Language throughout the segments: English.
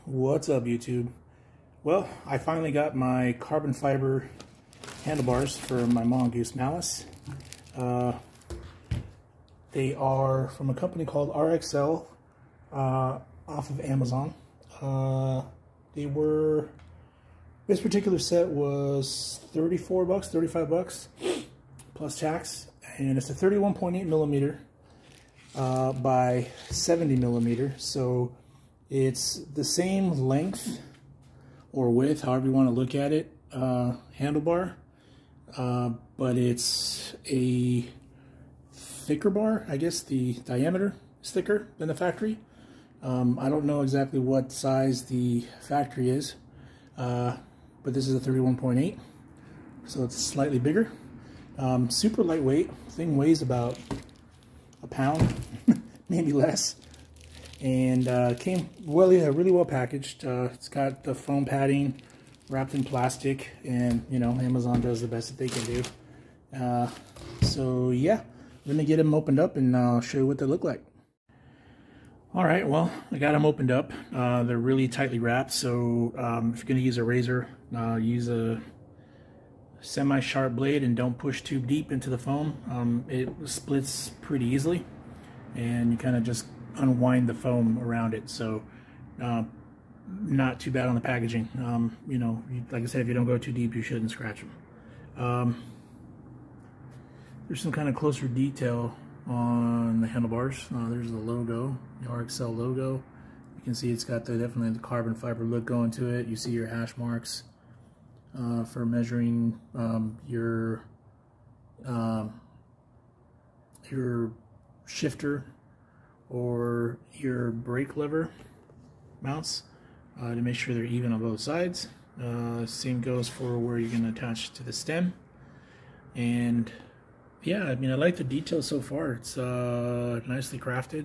What's up, YouTube? Well, I finally got my carbon fiber handlebars for my Mongoose Malus. They are from a company called RXL off of Amazon. This particular set was 34 bucks, 35 bucks plus tax, and it's a 31.8 millimeter by 70 millimeter, so it's the same length or width, however you want to look at it, handlebar, but it's a thicker bar. I guess the diameter is thicker than the factory. I don't know exactly what size the factory is, but this is a 31.8, so it's slightly bigger. Super lightweight. Thing weighs about a pound, maybe less. And came really well packaged. It's got the foam padding wrapped in plastic, and you know, Amazon does the best that they can do. So yeah, let me get them opened up and I'll show you what they look like. All right, well, I got them opened up. They're really tightly wrapped, so if you're going to use a razor, use a semi-sharp blade and don't push too deep into the foam. It splits pretty easily, and you kind of just unwind the foam around it, so not too bad on the packaging. You know, like I said, if you don't go too deep, you shouldn't scratch them. There's some kind of closer detail on the handlebars. There's the logo, the RXL logo. You can see it's got definitely the carbon fiber look going to it. You see your hash marks for measuring your shifter or your brake lever mounts to make sure they're even on both sides. Same goes for where you're going to attach to the stem. And yeah, I mean, I like the detail so far. It's nicely crafted.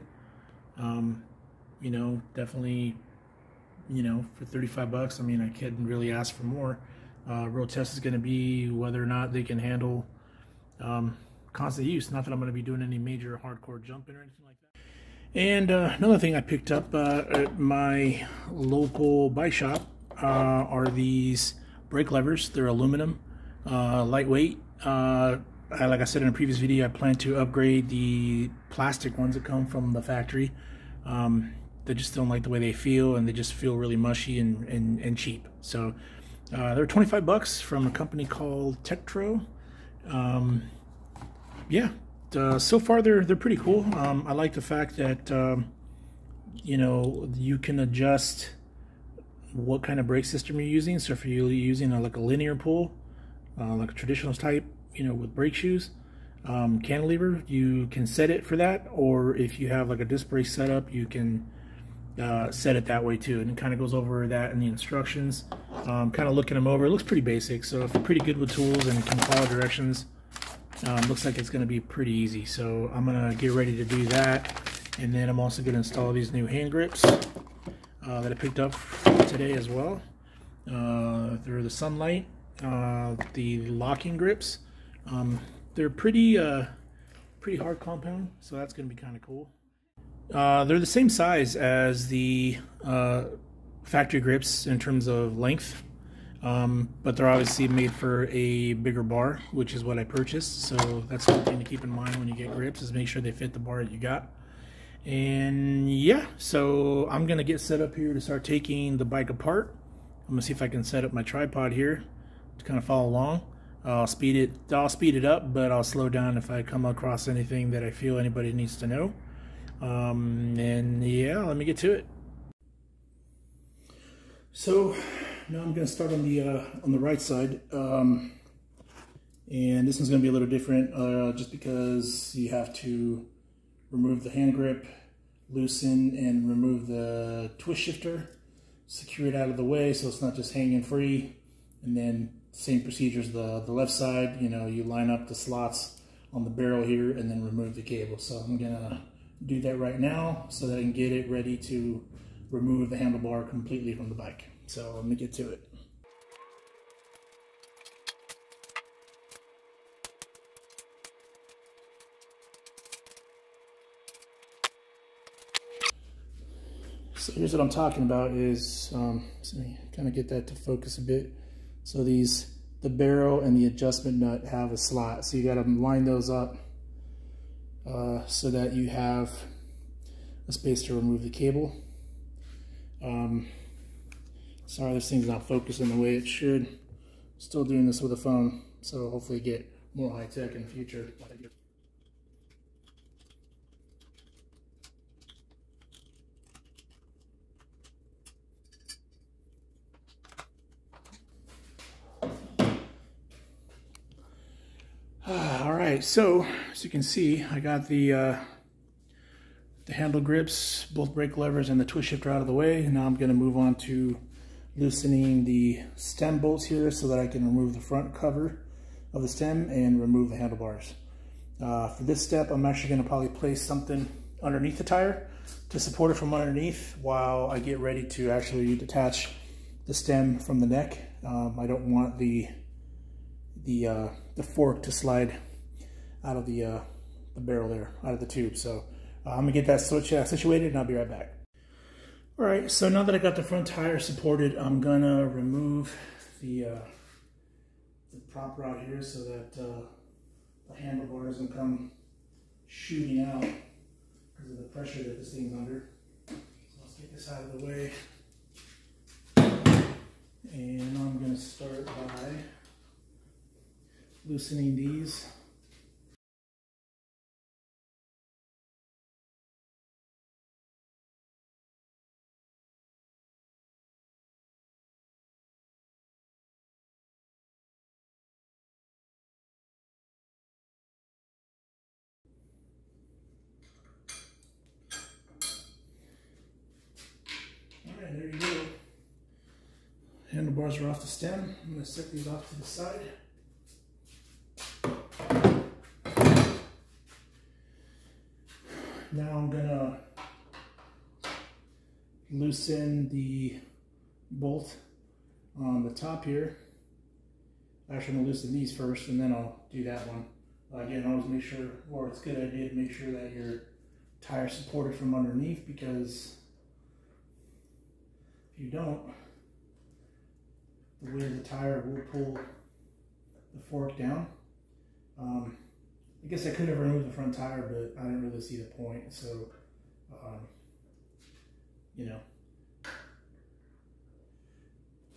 You know, definitely, you know, for 35 bucks, I mean, I couldn't really ask for more. Real test is going to be whether or not they can handle constant use. Not that I'm going to be doing any major hardcore jumping or anything like that. And another thing I picked up at my local bike shop are these brake levers. They're aluminum, lightweight. Like I said in a previous video, I plan to upgrade the plastic ones that come from the factory. They just don't like the way they feel, and they just feel really mushy and cheap. So they're 25 bucks from a company called Tektro. Yeah. So far they're pretty cool. I like the fact that you know, you can adjust what kind of brake system you're using. So if you're using like a linear pull, like a traditional type, you know, with brake shoes, cantilever, you can set it for that. Or if you have like a disc brake setup, you can set it that way too. And it kind of goes over that in the instructions. Kind of looking them over, it looks pretty basic. So if you're pretty good with tools and can follow directions, looks like it's going to be pretty easy. So I'm going to get ready to do that, and then I'm also going to install these new hand grips that I picked up today as well. They're the Sunlight, the locking grips. They're pretty hard compound, so that's going to be kind of cool. They're the same size as the factory grips in terms of length. But they're obviously made for a bigger bar, which is what I purchased. So that's one thing to keep in mind when you get grips, is make sure they fit the bar that you got. And yeah, so I'm gonna get set up here to start taking the bike apart. I'm gonna see if I can set up my tripod here to kind of follow along. I'll speed it up, but I'll slow down if I come across anything that I feel anybody needs to know. And yeah, let me get to it. So now I'm going to start on the right side, and this one's going to be a little different, just because you have to remove the hand grip, loosen and remove the twist shifter, secure it out of the way so it's not just hanging free, and then same procedure as the left side. You know, you line up the slots on the barrel here and then remove the cable. So I'm going to do that right now so that I can get it ready to remove the handlebar completely from the bike. So let me get to it. So here's what I'm talking about is, so kind of get that to focus a bit. So the barrel and the adjustment nut have a slot. So you got to line those up so that you have a space to remove the cable. Sorry, this thing's not focusing the way it should. Still doing this with a phone, so hopefully get more high tech in the future. All right, so as you can see, I got the handle grips, both brake levers, and the twist shifter out of the way. Now I'm going to move on to loosening the stem bolts here so that I can remove the front cover of the stem and remove the handlebars. For this step, I'm actually going to probably place something underneath the tire to support it from underneath while I get ready to actually detach the stem from the neck. I don't want the fork to slide out of the barrel there, out of the tube. So I'm gonna get that situated and I'll be right back. All right, so now that I got the front tire supported, I'm gonna remove the prop rod here so that the handlebar doesn't come shooting out because of the pressure that this thing's under. So let's get this out of the way. And I'm gonna start by loosening these. Alright, there you go. Handlebars are off the stem. I'm going to set these off to the side. Now I'm going to loosen the bolt on the top here. Actually, I'm going to loosen these first and then I'll do that one. Again, always make sure, or it's a good idea to make sure that your tire is supported from underneath, because if you don't, the weight of the tire will pull the fork down. I guess I could have removed the front tire, but I didn't really see the point. So, you know,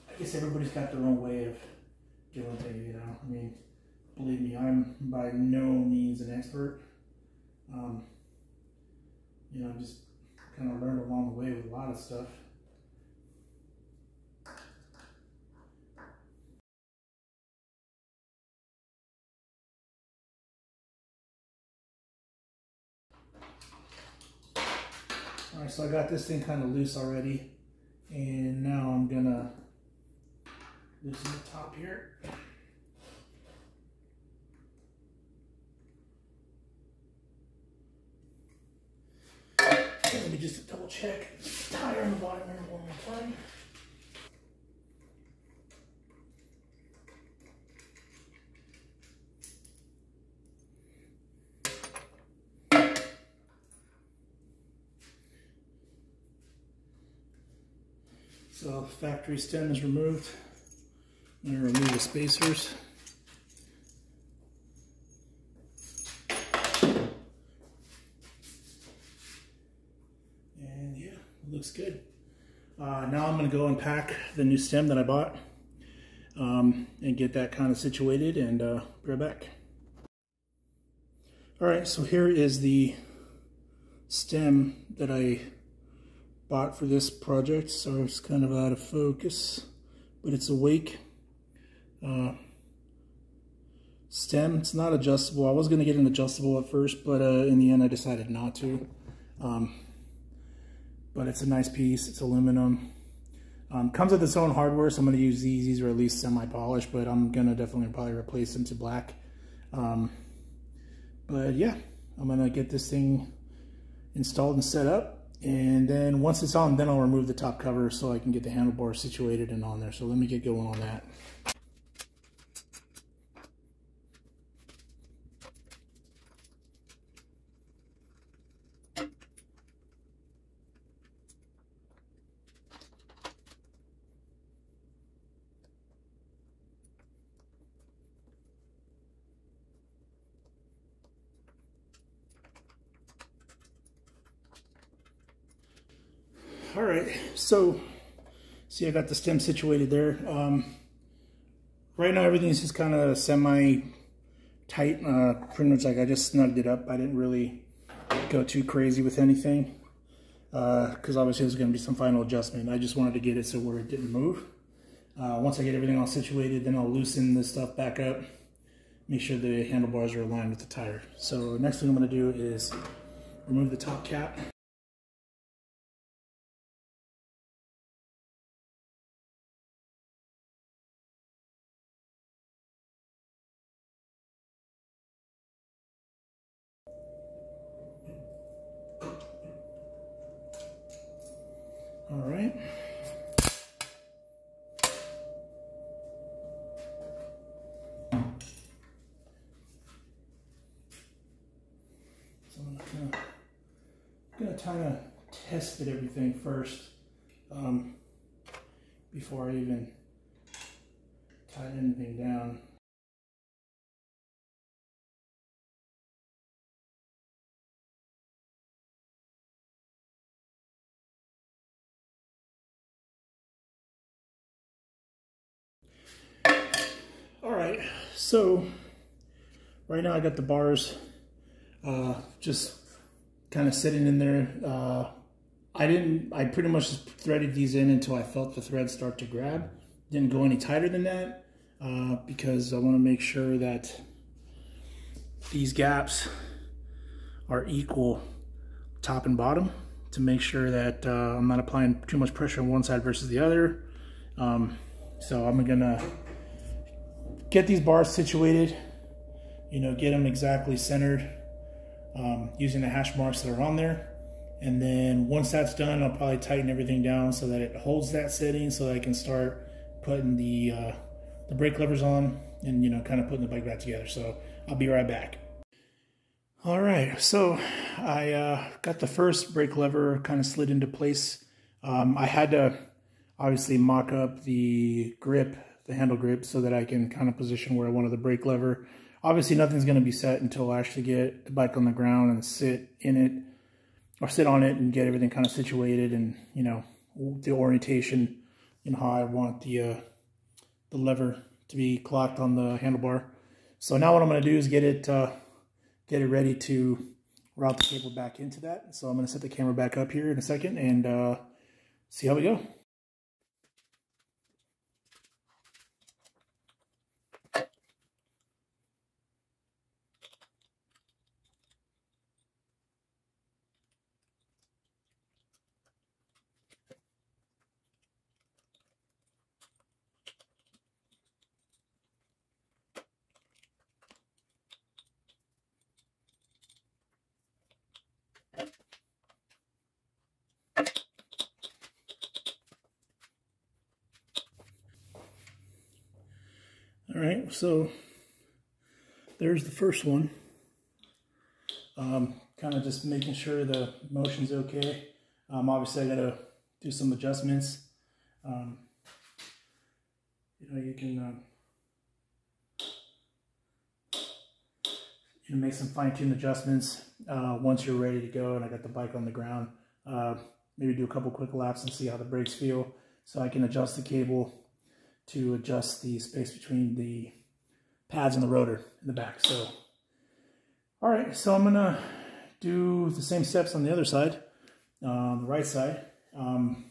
I guess everybody's got their own way of doing things, you know. I mean, believe me, I'm by no means an expert. You know, just kind of learned along the way with a lot of stuff. Alright, so I got this thing kind of loose already, and now I'm gonna loosen the top here. Let me just double check the tire on the bottom here one more time. So factory stem is removed. I'm going to remove the spacers. And yeah, it looks good. Now I'm going to go unpack the new stem that I bought and get that kind of situated and be right back. Alright, so here is the stem that I bought for this project. So it's kind of out of focus, but it's a wake stem. It's not adjustable. I was going to get an adjustable at first, but in the end I decided not to. But it's a nice piece. It's aluminum. Comes with its own hardware, so I'm going to use these. These are at least semi-polished, but I'm going to definitely probably replace them to black. But yeah, I'm going to get this thing installed and set up. And then once it's on, then I'll remove the top cover so I can get the handlebar situated and on there. So let me get going on that. All right, so see, I got the stem situated there. Right now everything's just kind of semi-tight. Pretty much like I just snugged it up. I didn't really go too crazy with anything because obviously there's going to be some final adjustment. I just wanted to get it so where it didn't move. Once I get everything all situated, then I'll loosen this stuff back up, make sure the handlebars are aligned with the tire. So next thing I'm going to do is remove the top cap. All right. So I'm gonna kind of test it everything first before I even tighten anything down. All right, so right now I got the bars just kind of sitting in there. I pretty much just threaded these in until I felt the thread start to grab. Didn't go any tighter than that because I want to make sure that these gaps are equal top and bottom to make sure that I'm not applying too much pressure on one side versus the other. So I'm gonna get these bars situated, you know, get them exactly centered using the hash marks that are on there. And then once that's done, I'll probably tighten everything down so that it holds that setting so that I can start putting the brake levers on and, you know, kind of putting the bike back together. So I'll be right back. All right, so I got the first brake lever kind of slid into place. I had to obviously mock up the grip, the handle grip, so that I can kind of position where I wanted the brake lever. Obviously nothing's going to be set until I actually get the bike on the ground and sit in it or sit on it and get everything kind of situated and, you know, the orientation and how I want the lever to be clocked on the handlebar. So now what I'm going to do is get it ready to route the cable back into that. So I'm going to set the camera back up here in a second and see how we go. All right, so there's the first one. Kind of just making sure the motion's okay. Obviously I gotta do some adjustments. You know, you can make some fine-tuned adjustments once you're ready to go and I got the bike on the ground. Maybe do a couple quick laps and see how the brakes feel so I can adjust the cable to adjust the space between the pads and the rotor in the back. So, all right, so I'm gonna do the same steps on the other side, the right side. I'm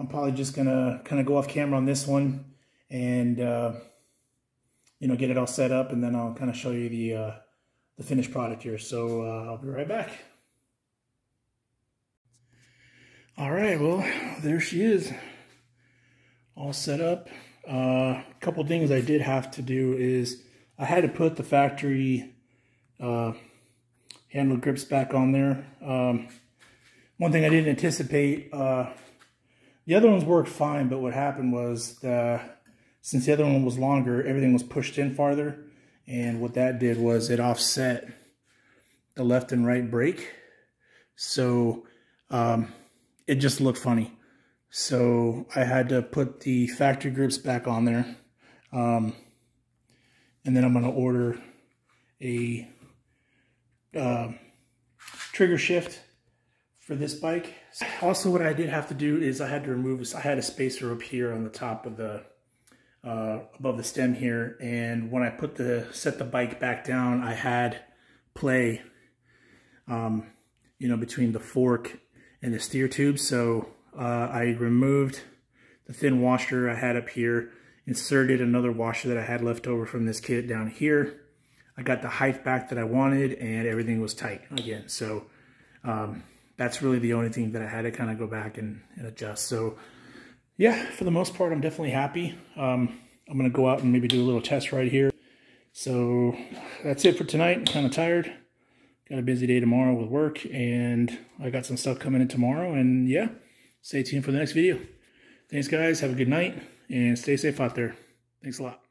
probably just gonna kind of go off camera on this one and you know, get it all set up, and then I'll kind of show you the finished product here. So I'll be right back. All right, well, there she is, all set up. A couple things I did have to do is I had to put the factory handle grips back on there. One thing I didn't anticipate, the other ones worked fine, but what happened was since the other one was longer, everything was pushed in farther, and what that did was it offset the left and right brake, so it just looked funny. So I had to put the factory grips back on there, and then I'm going to order a trigger shift for this bike. Also, what I did have to do is I had to remove this. I had a spacer up here on the top of the above the stem here, and when I set the bike back down, I had play, you know, between the fork and the steer tube. So I removed the thin washer I had up here, inserted another washer that I had left over from this kit down here. I got the height back that I wanted, and everything was tight again. So that's really the only thing that I had to kind of go back and adjust. So yeah, for the most part, I'm definitely happy. I'm going to go out and maybe do a little test right here. So that's it for tonight. I'm kind of tired. Got a busy day tomorrow with work, and I got some stuff coming in tomorrow. And yeah, stay tuned for the next video. Thanks, guys. Have a good night, and stay safe out there. Thanks a lot.